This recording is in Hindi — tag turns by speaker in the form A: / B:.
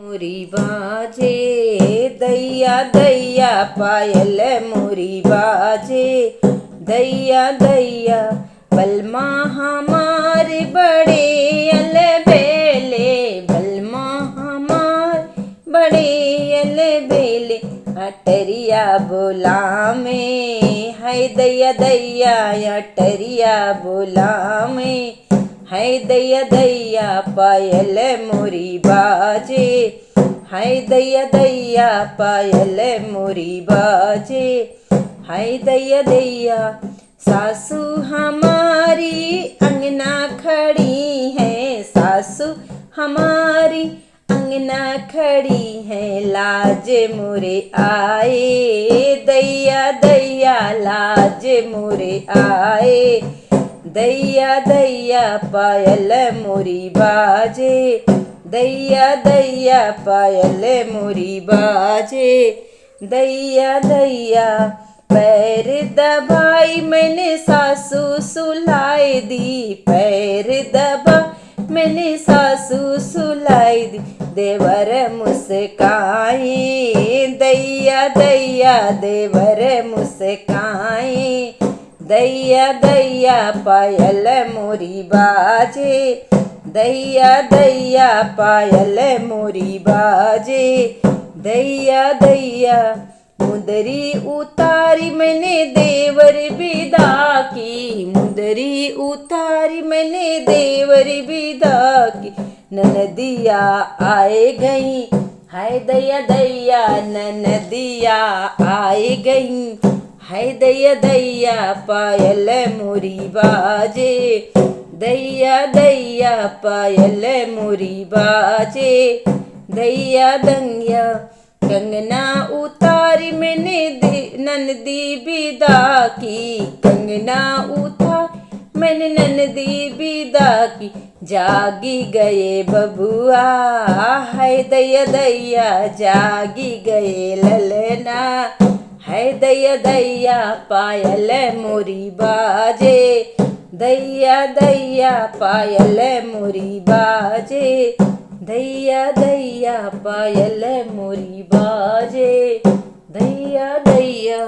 A: मोरी बाजे दैया दैया पायल मोरी बाजे दैया दैया बलमा हमारे बड़े अलबेले बलमा हमारे बड़े अलबेले अटरिया बोला में है दैया दैया अटरिया बोला में है दैया दैया पायल मोरी बाजे है दैया दैया पायल मोरी बाजे है दैया दैया सासू हमारी अंगना खड़ी है सासू हमारी अंगना खड़ी है लाज मोरे आए दैया दैया लाज मोरे आए दैया दैया पायल मोरी बाजे दैया दैया पायल मोरी बाजे दैया दैया पैर दबाई मैंने सासू सुलाई दी पैर दबा मैंने सासू सुलाई दी देवर मुस्काए दैया दैया देवर मुस्काए दैया दैया पायल मोरी बाजे दैया दैया पायल मोरी बाजे दैया दैया मुदरी उतारी मैंने देवर विदा की मुदरी उतारी मैंने देवर विदा की ननदिया आए गई हाय दैया दैया ननदिया आए गई है दैया दैया पायल मोरी बाजे दैया दैया पायल मोरी बाजे दैया दैया कंगना उतारी मैंने ननदी विदा की कंगना उतार मैंने ननदी विदा की जागी गए बबुआ है दैया दैया जागी गए ललना है दैया दैया पायल मोरी बाजे दैया दैया पायल मोरी बाजे दैया दैया पायल मोरी बाजे दैया दैया।